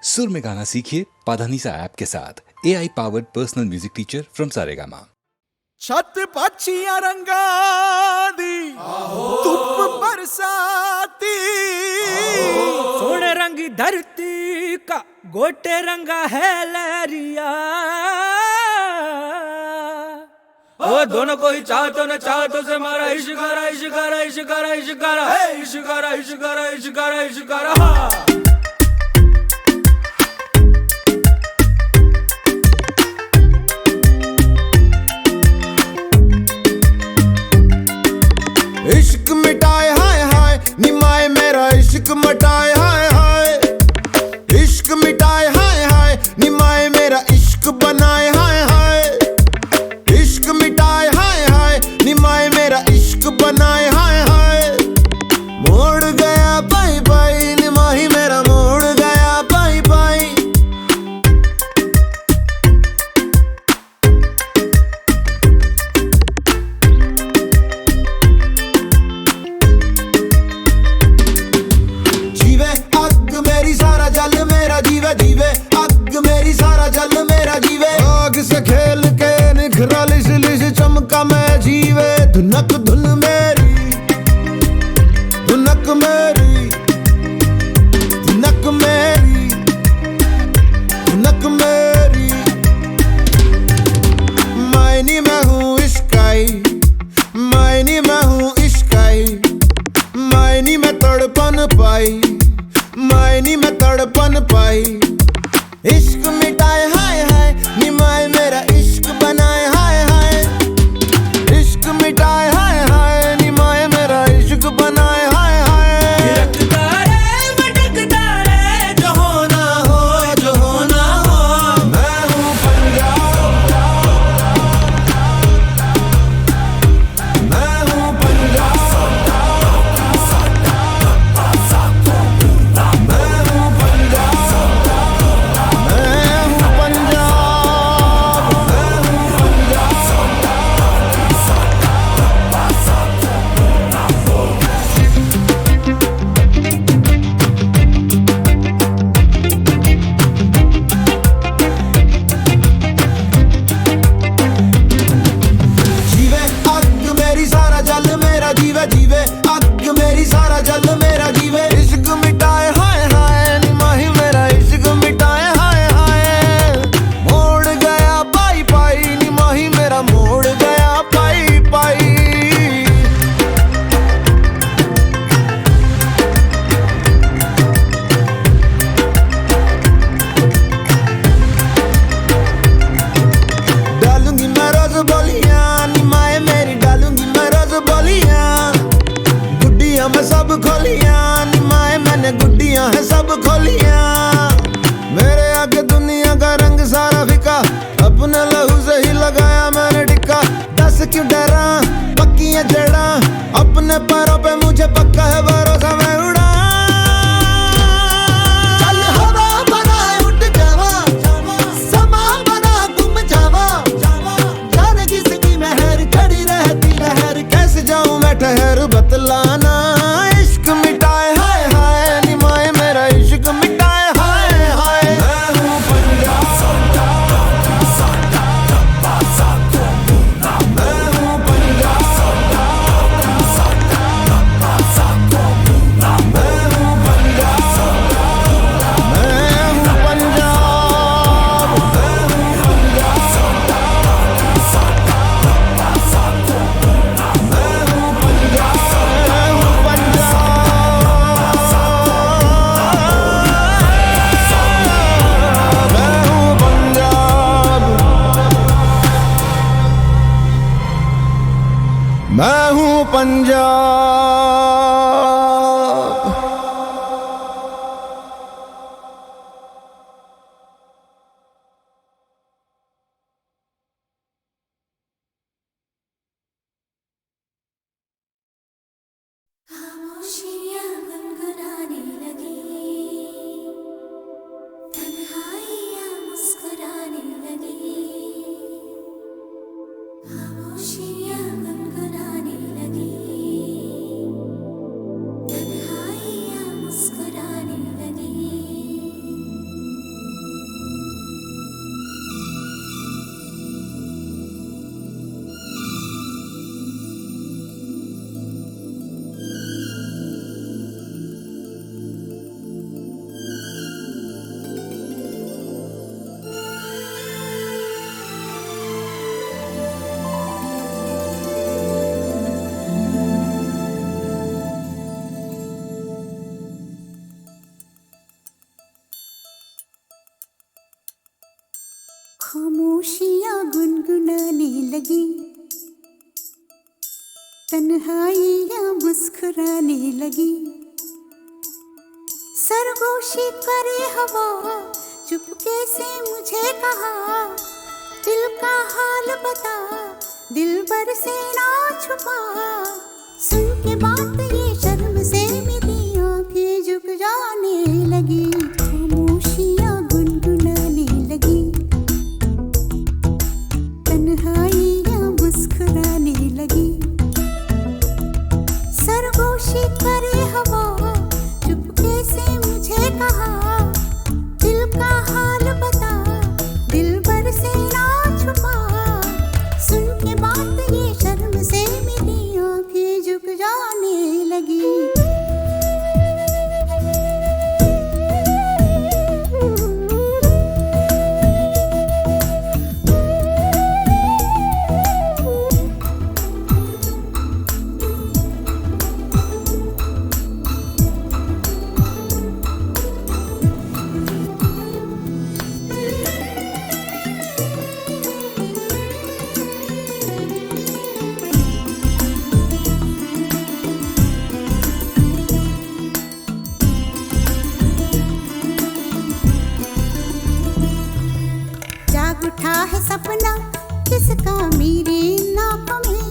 सुर में गाना सीखिए पाधानीसा ऐप के साथ। AI powered personal music teacher from Saregama. छत पक्षियां रंगा दी धूप बरसाती, सोने रंगी धरती का गोटे रंगा है लहरिया। ओ दोनों को ही चाहतो न चाहतो से मारा इश्कारा इश्कारा इश्कारा इश्कारा है इश्कारा इश्कारा इश्कारा इश्कारा। इश्क मिटाए हाय हाय निमाए मेरा इश्क मिटाए हाय हाय, इश्क मिटाए हाय हाय निमाए मेरा इश्क बनाए हाय हाय, इश्क मिटाए हाय हाय निमाए मेरा इश्क बनाए हाय हाय। मोड़ गया बाई बाई निमाही मेरा मोड़ गया बाई बाई। जीवे अग मेरी सारा जल मेरा जीवे जीवे अग मेरी सारा जल मेरा जीवे। आग से खेल के निखरा लिस लिस चमका मैं जीवे। धुनक धुन मेरी धुनक मेरी धुनक मेरी धुनक मेरी। मायनी मैं हूँ इश्काई मायनी मैं हूँ इश्काई, मायनी में तड़पन पाई मायनी में तड़पन पाई। इश्क मिटाए हाय हाय निमाए मेरा इश्क बनाए हाय हाय, इश्क मिटाए हाय हाय निमाए मेरा इश्क बनाए हाय हाय। थिरकता रे भटकता रे जो होना हो जो होना हो। मैं हूँ पंजाब मैं हूँ पंजाब मैं हूँ पंजाब मैं हूँ पंजाब मैं हूँ जीवे अग मेरी सारा जल मेरा जीवे जीवे अग मेरी सारा जल मेरा जीवे। इश्क मिटाए हाय हाय निमाही मेरा इश्क मिटाए हाय हाय। मोड़ गया पाई पाई निमाही मेरा मोड़ गया पाई पाई। डालूंगी मैं रोज बोलियां निमाए मेरी डालूंगी मैं रोज बोलियां। गुड्डियां मैं सब खोलियां निमाए मैंने गुड्डियां है सब खोलियां। मेरे आगे दुनिया का रंग सारा फिका अपने लहू से ही लगाया मैंने टिक्का। दस क्यों डरा पक्की है जड़ा अपने पैरों पे मुझे पक्का है भरोसा मैं उड़ा। चल हवा बना उठ जावा समा बना गुम जावा। जाने किसकी मेहर खड़ी रहती लहर कैसे जाऊं मैं ठहर बतलाना। इश्क मिटाए हाय हाय निमाए मेरा इश्क मिटाए हाय हाय। मैं हूँ पंजाब मैं हूँ पंजाब मैं हूँ पंजाब मैं हूँ पंजाब मैं हूँ पंजाब। खामोशियाँ गुनगुनाने लगी, तन्हाइयाँ मुस्कुराने लगी। खामोशियाँ गुनगुनाने लगी, तन्हाइयाँ मुस्कुराने लगी। खामोशियाँ गुनगुनाने लगी, तन्हाइयाँ मुस्कुराने लगी। सरगोशी करे हवा, चुपके से मुझे कहा, दिल का हाल बता, दिलबर से ना छुपा। सुन के बात ये शर्म से मेरी आंखें झुक जाने लगी, खामोशियाँ गुनगुनाने लगी, तन्हाइयाँ मुस्कुराने लगी। सरगोशी करे हवा, चुपके से मुझे कहा, दिल का हाल बता, दिलबर से ना छुपा। सुन के बात ये शर्म से मेरी आंखें झुक जाने लगी। जाग उठा है सपना किसका मेरे नाप में,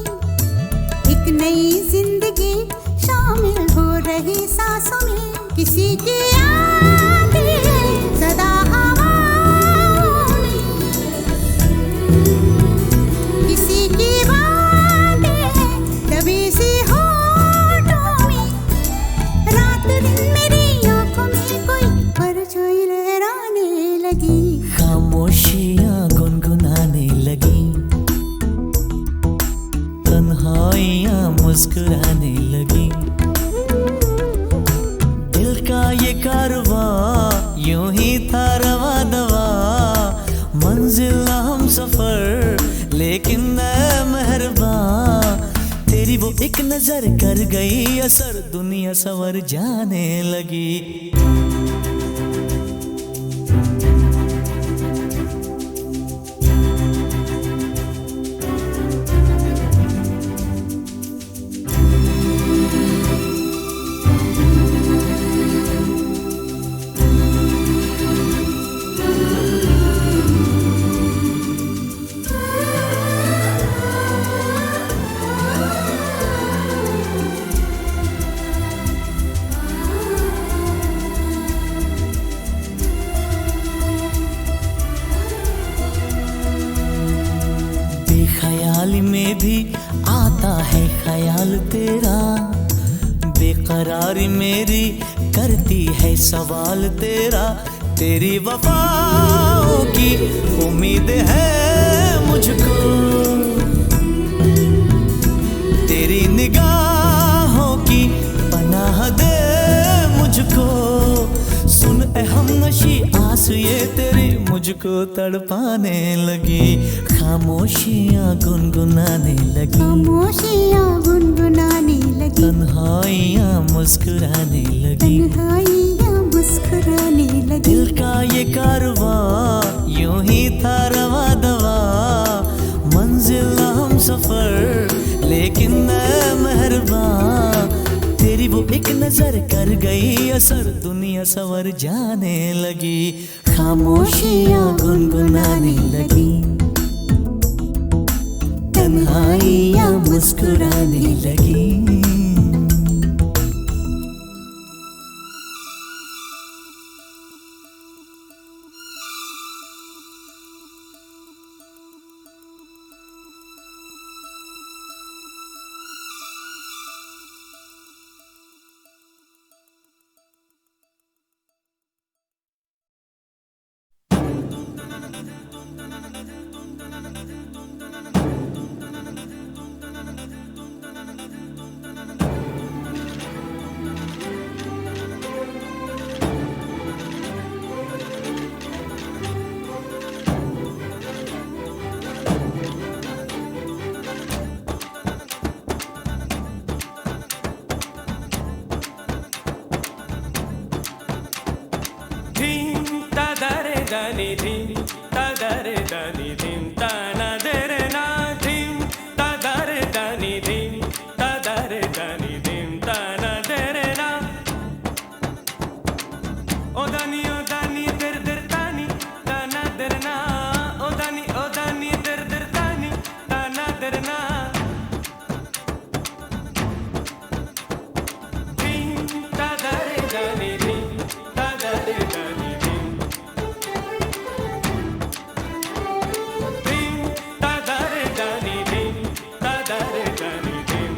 एक नई जिंदगी शामिल हो रही सांसों में। किसी की यादें सदा हवाओं में, किसी की बातें दबी सी होठों में। रात दिन मेरी आंखों में कोई परछाई लहराने लगी, खामोशियाँ गुनगुनाने लगी, तन्हाइयाँ मुस्कुराने लगी। दिल का ये कारवां यूं ही था रवा दवा, मंजिल हम सफर लेकिन मैं मेहरबान। तेरी वो एक नजर कर गई असर, दुनिया संवर जाने लगी। बेख्याली में भी आता है ख्याल तेरा, बेकरारी मेरी करती है सवाल तेरा। तेरी वफाओं की उम्मीद है मुझको, तेरी निगाहों की पनाह दे मुझको। सुन ए हमनशी आस ये तेरी मुझको तड़पाने लगी, खामोशियाँ गुनगुनाने लगी, खामोशियाँ गुनगुनाने लगी, तन्हाइयाँ मुस्कुराने लगी। तन्हाइयाँ मुस्कुराने लगी। दिल का ये कारवां यूं ही था रवा दवा, मंजिल हम सफर लेकिन मैं मेहरबान। तेरी वो एक नजर कर गई असर, दुनिया संवर जाने लगी, खामोशियाँ गुनगुनाने लगी, तन्हाइयाँ मुस्कुराने लगी। धी तदरे दनि धी तद दरे दनी धिम तना दरे ना धिम ता दरे दनी धिम ता दरे दनी धिम तना दरे ना ओ दनी दर दर तानी तना दर ना ओ दनी दर दर तानी तना दर ना धिम ता दरे दनी धिम ता दरे दनी धिम धिम ता दरे दनी धिम ता दरे दनी धिम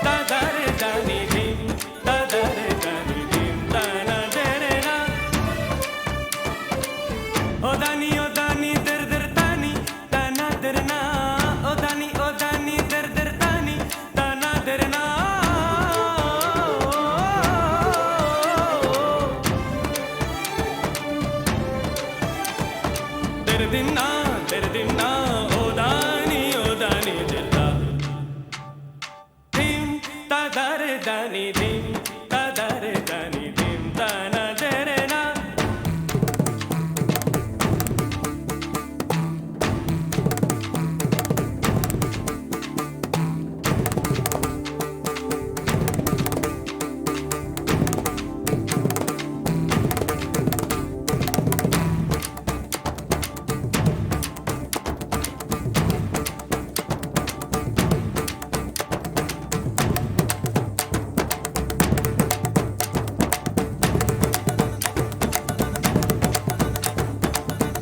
ता दरे दनी धिम ता दरे दनी धिम तना दरे ना ओ दनी दर दर तानी तना दर ना ओ दनी दर दर तानी तना दर ना दर दिन ना ओ दानी दिलदा धिम ता दरे दनी धिम ता दरे दनी धिम तना दरे ना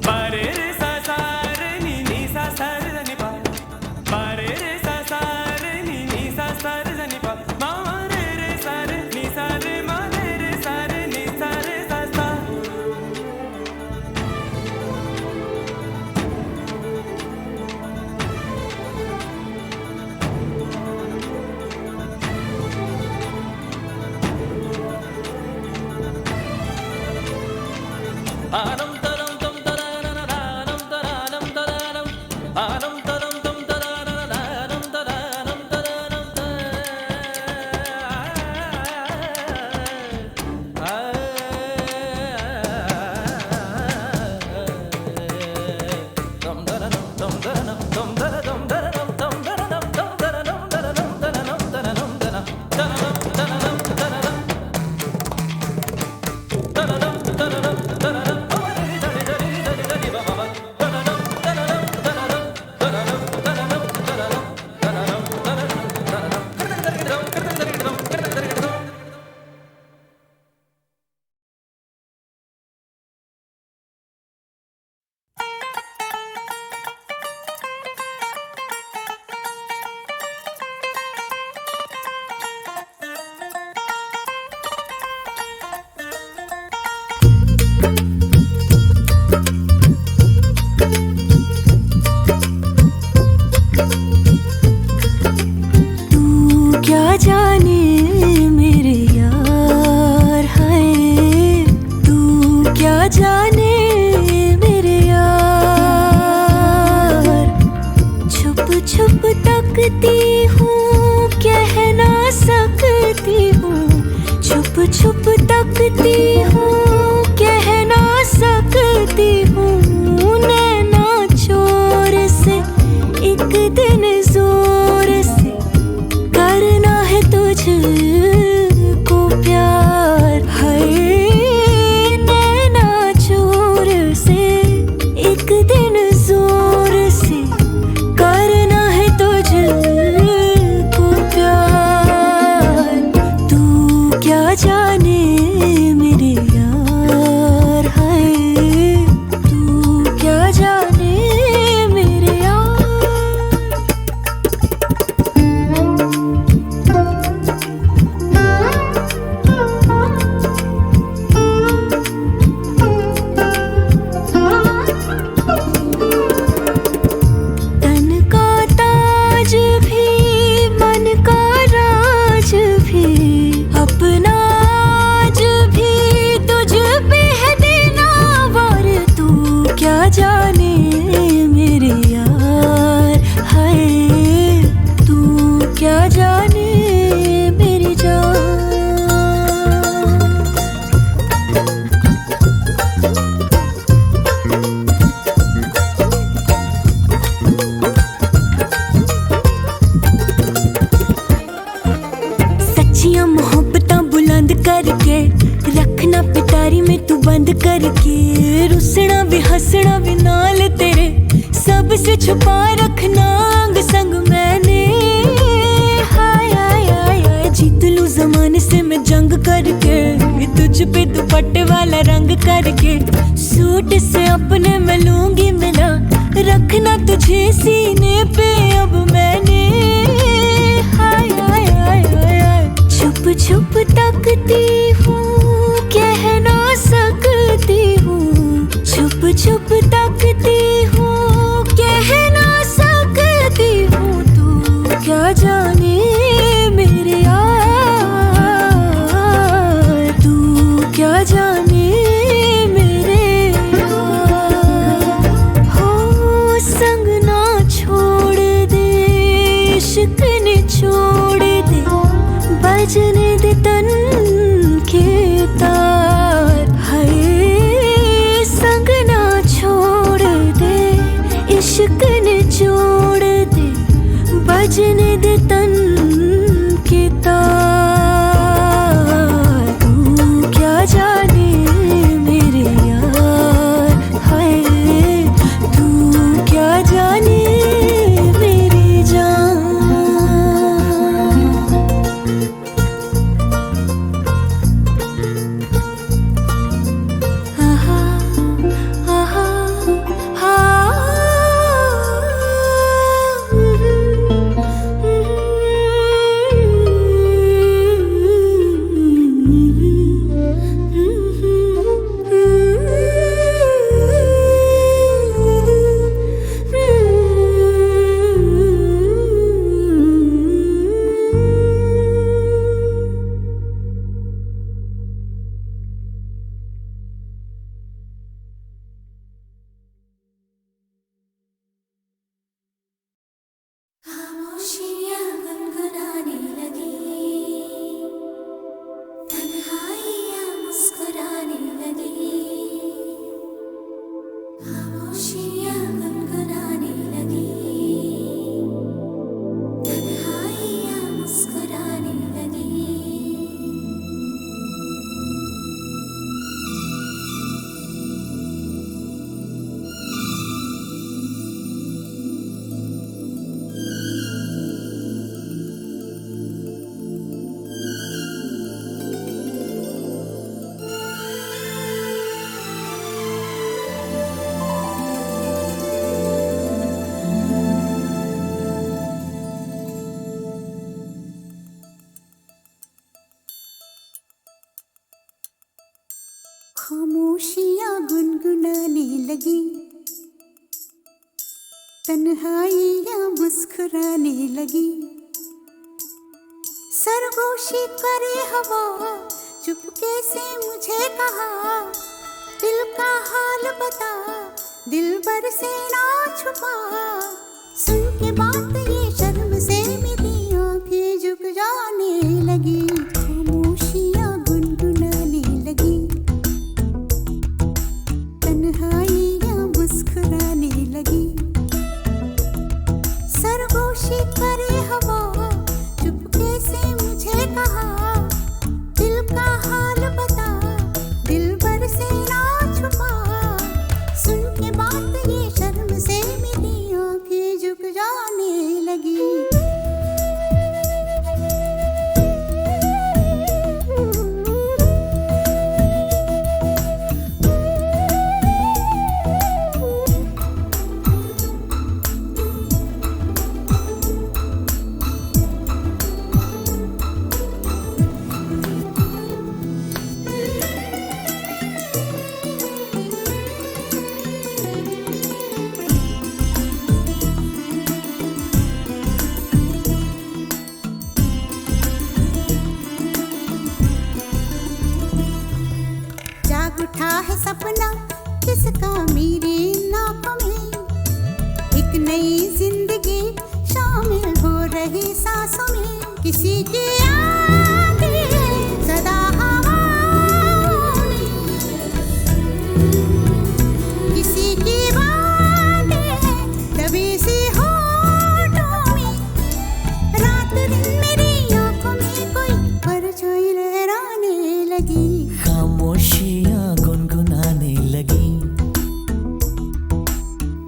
बारे रे सा सा रे नी सा सा रे नी पा बारे रे सा सा रे नी सा सा रे नी पा मा रे सा रे नी सा रे मा रे सा रे नी सा रे सा सा आनम तरम तम तरानम तरानम तरानम आनम तरम तम तरानम तरानम डायरी में तू बंद करके, रुसना भी हंसना भी नाल तेरे, सबसे छुपा रखना अंग संग मैंने। हाय हाय हाय हाय जीत लूं जमाने से मैं जंग करके, तुझ पे दुपट्टे वाला रंग करके, सूट से अपने मैं लूंगी मिला, रखना तुझे सीने पे अब मैंने। हाय हाय हाय हाय हाय छुप छुप तकती हूँ, कह ना सकती हूँ, छुप छुप तकती हूँ, कह ना सकती हूँ। तू क्या जाने मेरे यार, तू क्या जाने मेरे यार। हो संग ना छोड़ दे, इश्क ने छोड़ दे, बजने दे तन के तार। हाय संग ना छोड़ दे, इश्क ने छोड़ दे, बजने दे तन के तार। तू क्या जाने मेरे यार, हाय तू क्या जाने मेरी जान। आहा आहा खामोशियाँ गुनगुनाने लगी, तन्हाइयाँ मुस्कुराने लगी। खामोशियाँ गुनगुनाने लगी, तन्हाइयाँ मुस्कुराने लगी। खामोशियाँ गुनगुनाने लगी, तन्हाइयाँ मुस्कुराने लगी। सरगोशी करे हवा, चुपके से मुझे कहा, दिल का हाल बता, दिलबर से ना छुपा। सुन के बात ये शर्म से मेरी आंखें झुक जाने लगी। खामोशियाँ गुनगुनाने लगी, तन्हाइयाँ मुस्कुराने लगी। सरगोशी करे हवा, चुपके से मुझे कहा, दिल का हाल बता, दिलबर से ना छुपा। सुन के बात ये शर्म से मेरी आंखें झुक जाने लगी। उठा है सपना किसका मेरी नाकों में, एक नई जिंदगी शामिल हो रही सांसों में। किसी की आगे सदा हवाओं में, किसी की बातें दबी सी होठों में। रात दिन मेरी आंखों में कोई परछाई लहराने लगी। लगी, खामोशियां गुनगुनाने लगी,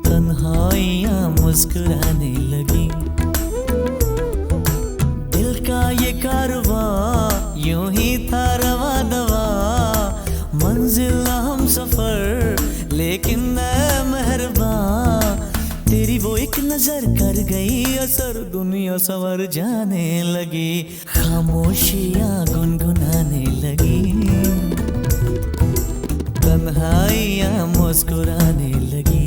तन्हाइयां मुस्कुराने लगी। दिल का ये कारवां यूं ही था रवा दवा, मंजिल हम सफर लेकिन मैं मेहरबान। तेरी वो एक नजर कर गई असर, दुनिया संवर जाने लगी, खामोशियां गुनगुनाने लगी, तन्हाइयां मुस्कुराने लगी।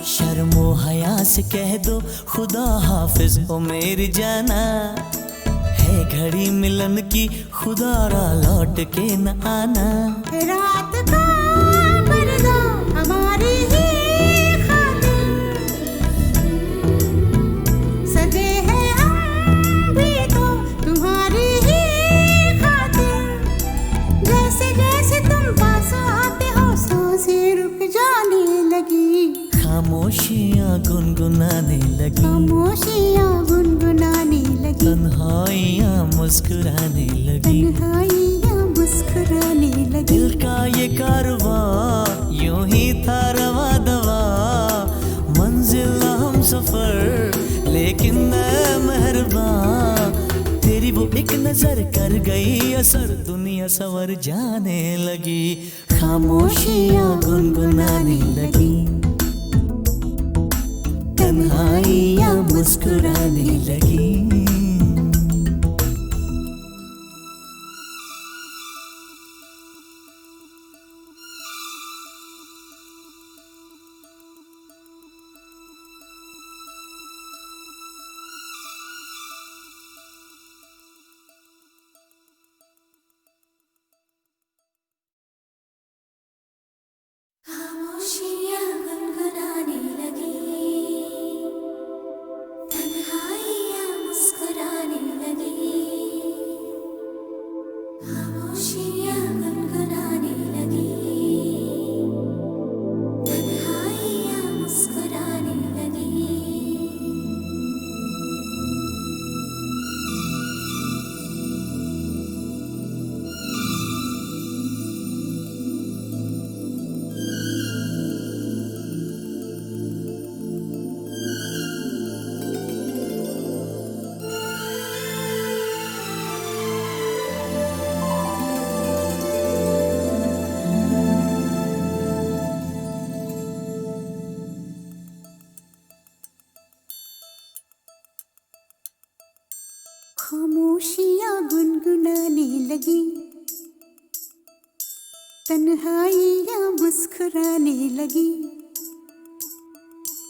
शर्मो हया से कह दो खुदा हाफिज ओ मेरी जाना, है घड़ी मिलन की खुदा रा लौट के न आना। रात का पर्दा हमारी ही खातिर, सजे हैं हम भी तो तुम्हारी ही खातिर। जैसे जैसे तुम पास आते हो सांसें रुक जाने लगी, खामोशियां गुनगुनाने लगी, खामोशियां गुनगुनाने लगी, तन्हाइयां मुस्कुराने लगी। तन्हाइयां मुस्कुराने लगी। दिल का ये कारवां यूं ही था रवा दवा, मंजिल हम सफर लेकिन मैं मेहरबान। तेरी वो एक नजर कर गई असर, दुनिया संवर जाने लगी, खामोशियां गुनगुनाने लगी, तन्हाइयां मुस्कुराने लगी। खामोशियां गुनगुनाने लगी, तन्हाइयां मुस्कुराने लगी, खामोशियां गुनगुनाने लगी, तन्हाइयां मुस्कुराने लगी। खामोशियां गुनगुनाने लगी, तन्हाइयां मुस्कुराने लगी।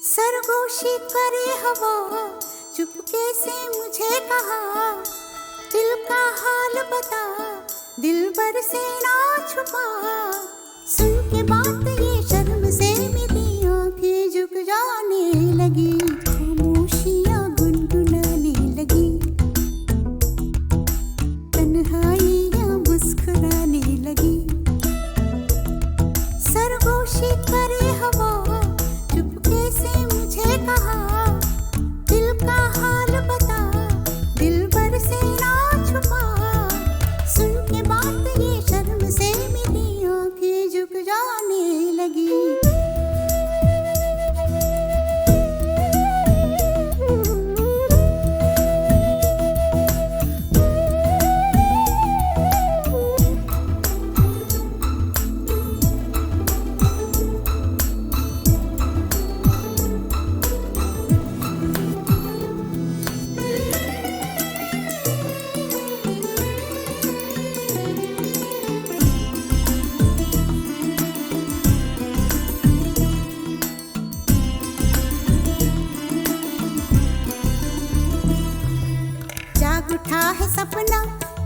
सरगोशी करे हवा चुपके से मुझे कहा, दिल का हाल बता दिल भर से ना छुपा। सुन के बात ये शर्म से मेरी आंखें झुक जाने लगी, खामोशियां गुनगुनाने लगी, तन्हाइयां मुस्कुराने लगी। सरगोशी करे हवा चुपके से मुझे कहा, दिल का हाल बता दिल भर से ना छुपा। सुन के बात ये शर्म से मेरी आंखें झुक जाने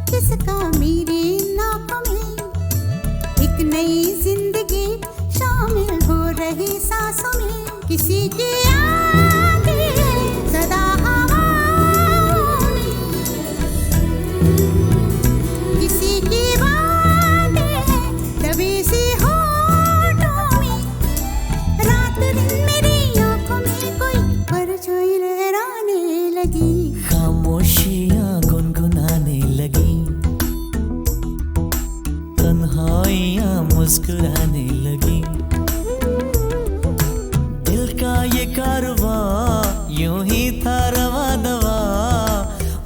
किसका मेरी नाकों में। एक नई जिंदगी शामिल हो रही सांसों में। किसी की आंखें सदा हवाओं में, किसी की बातें दबी सी होठों में। रात दिन मेरी आंखों में कोई परछाई लहराने लगी। खामोशियाँ गुनगुनाने लगी, तन्हाइयाँ मुस्कुराने लगी। दिल का ये कारवां यूं ही था रवा दवा,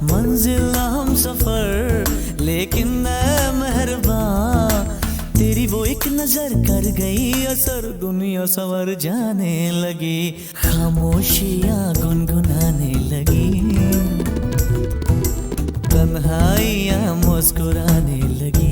मंजिल हम सफर लेकिन मैं मेहरबान। तेरी वो एक नजर कर गई असर, दुनिया संवर जाने लगी। खामोशियाँ गुनगुनाने लगी, तन्हाइयाँ मुस्कुराने लगी।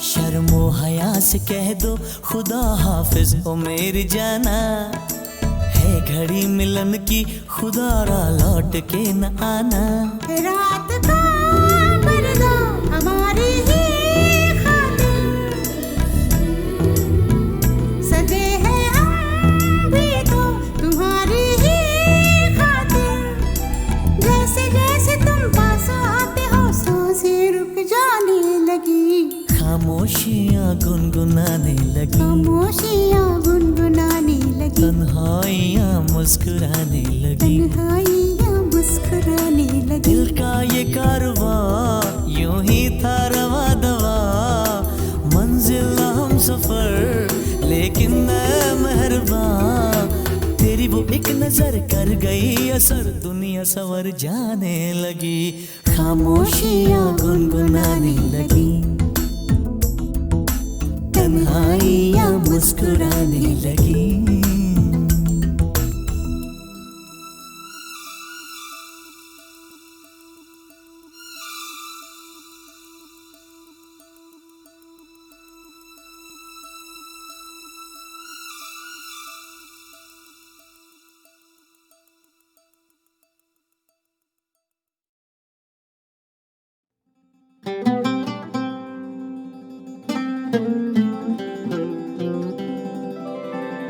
शर्मो हया से कह दो खुदा हाफिज ओ मेरी जाना। है घड़ी मिलन की खुदा रा लौट के न आना। रात का पर्दा हमारी ही खातिर, सजे हैं हम भी तो तुम्हारी ही खातिर। जैसे जैसे तुम पास आते हो सांसें रुक जाने लगी। खामोशियाँ गुनगुनाने लगी, खामोशियाँ गुनगुनाने लगी। तन्हाइयाँ मुस्कुराने लगी। तन्हाइयाँ मुस्कुराने लगी। दिल का ये कारवां यूं ही था रवा दवा, मंजिल हम सफर लेकिन मैं मेहरबान। तेरी वो एक नजर कर गई असर, दुनिया संवर जाने लगी। खामोशियाँ गुनगुनाने लगी, तन्हाइयाँ मुस्कुराने लगी।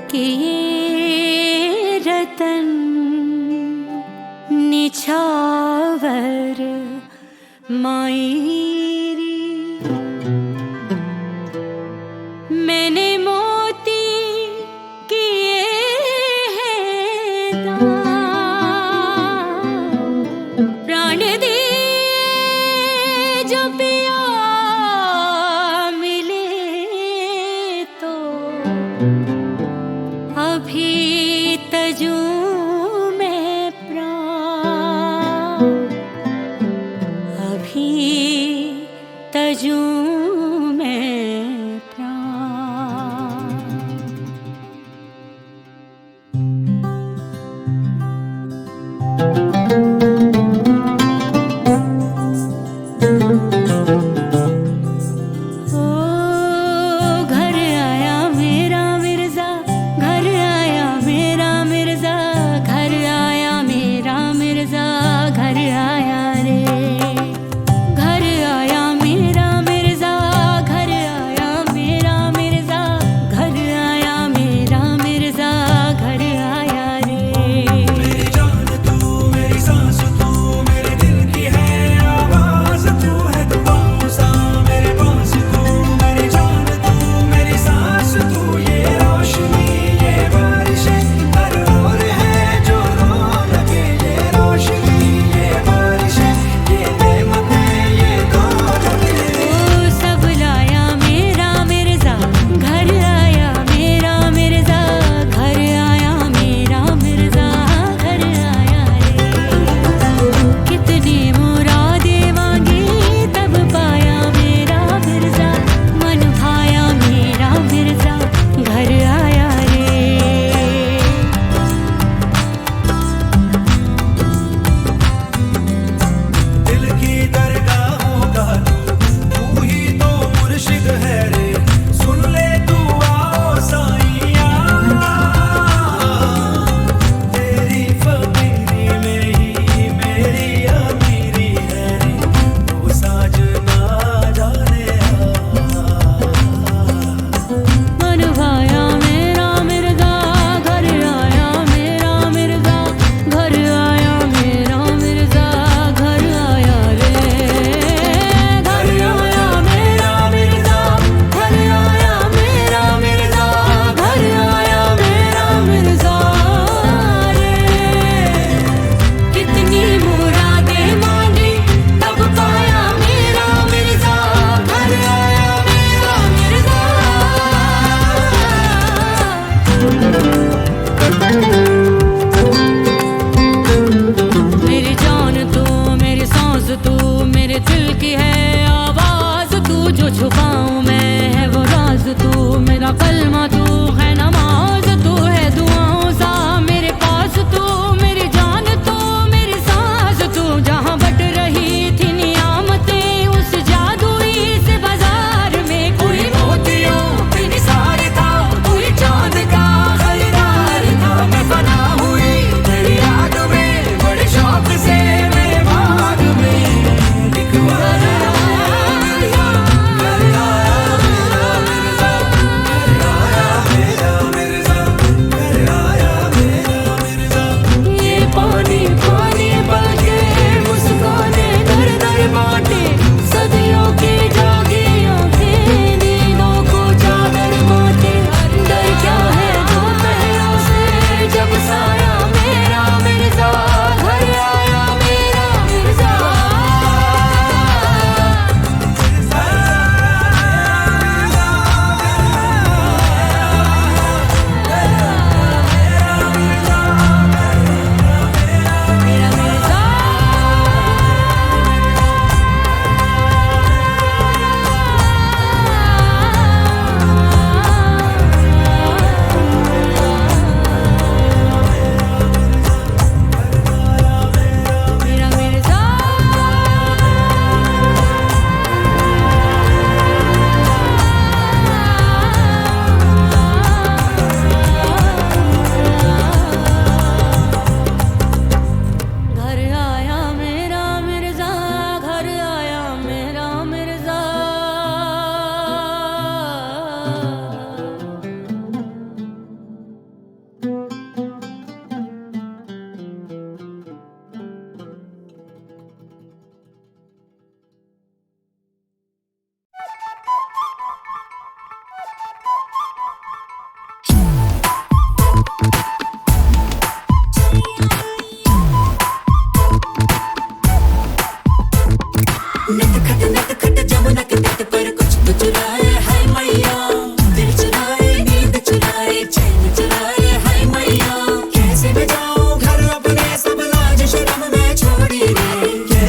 कि ये रतन निछावर मायरी, मैंने मोती किए हैं दान, प्राण दिए जो पिया मिले तो अभी तजूं में प्राण, अभी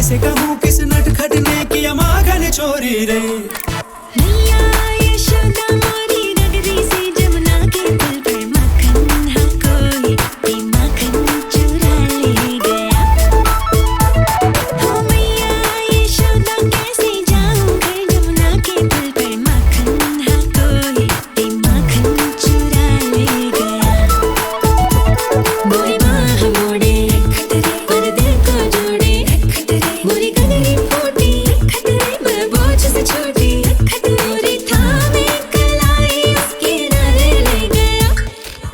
कैसे कहूँ किस नटखट ने किया माखन चोरी रे। मैया यशोदा मोरी नगरी से जमुना के पुल पर माखन हाँ कोई भी माखन चुरा ले गया। हो मैया यशोदा कैसे जाऊं घर जमुना के पुल पर माखन हाँ कोई भी माखन चुरा ले गया। मोरी माँ मोड़े पर दिल को जोड़े मोरी गगरी फूटी मैं बोझ से छोटी मोरी थामे कलाई उसके नारे ले गया।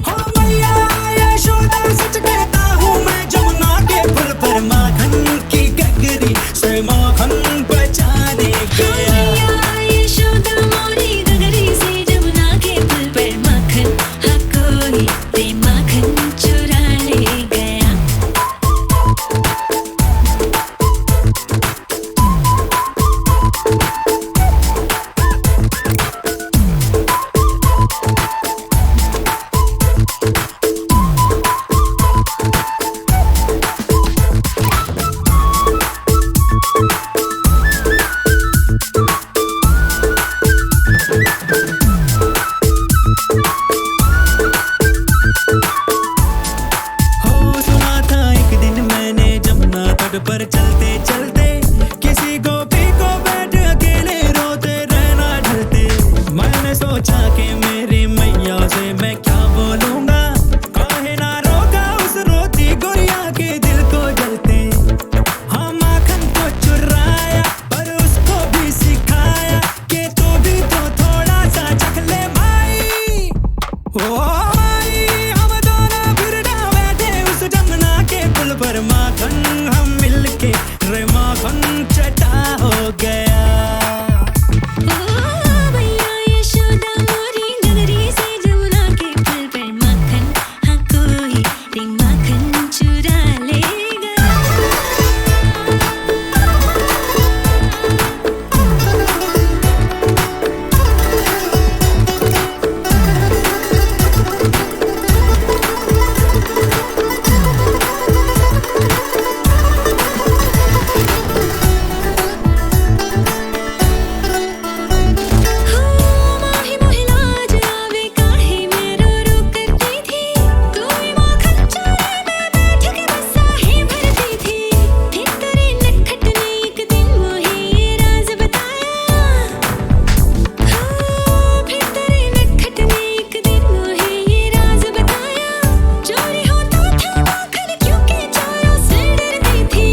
हो मैया यशोदा सच कहता हूँ मैं जमुना के पुल पर माखन की गगरी से माखन बचा दे गया। मैया यशोदा मोरी गगरी से जमुना के पुल पर माखन हाँ कोई भी माखन चुरा ले गया। हो सुना था एक दिन मैंने जमुना तट पर चलते चलते किसी गोपी को बैठ अकेले रोते रहना ढलते। मैंने सोचा कि मेरी मैया से मैं क्या बोलूंगा, काहे ना रोका उस रोती गुड़िया के दिल को जलते। हाँ माखन को चुराया पर उसको भी सिखाया कि तू भी तो थोड़ा सा चख ले माई। ओ माई हम दोनों फिर ना बैठे उस जमुना के पुल पर माखन हम मिलके रे माखन चटा हो गया। ओ मैया यशोदा मोरी नगरी से जमुना के पुल पर माखन हाँ कोई भी माखन चुरा ले गया। हो माही मोहिलाज आवे काहे मैं रो रो करती थी। कोई माखन चोरी में बैठ के बसाही भरती थी। फिर तेरे नटखट ने एक दिन मोहे ये राज बताया। हो फिर तेरे नटखट ने एक दिन मोहे ये राज बताया। चोरी होता था माखन क्योंकि चोरों से डरती थी।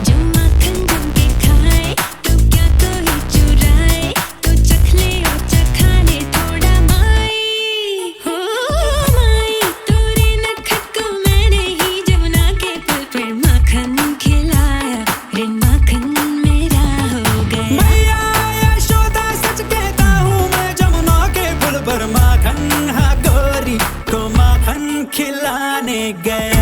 जो माखन जम के खाए तो क्या कोई चुराए तो चख ले और चखा ले थोड़ा माई। हो माई तोरे नटखट को मैंने ही जमुना के पुल पर माखन खिलाया रे माखन मेरा हो गया। मैया यशोदा सच कहता हूँ मैं जमुना के पुल पर माखन हाँ गोरी को माखन खिलाने गया।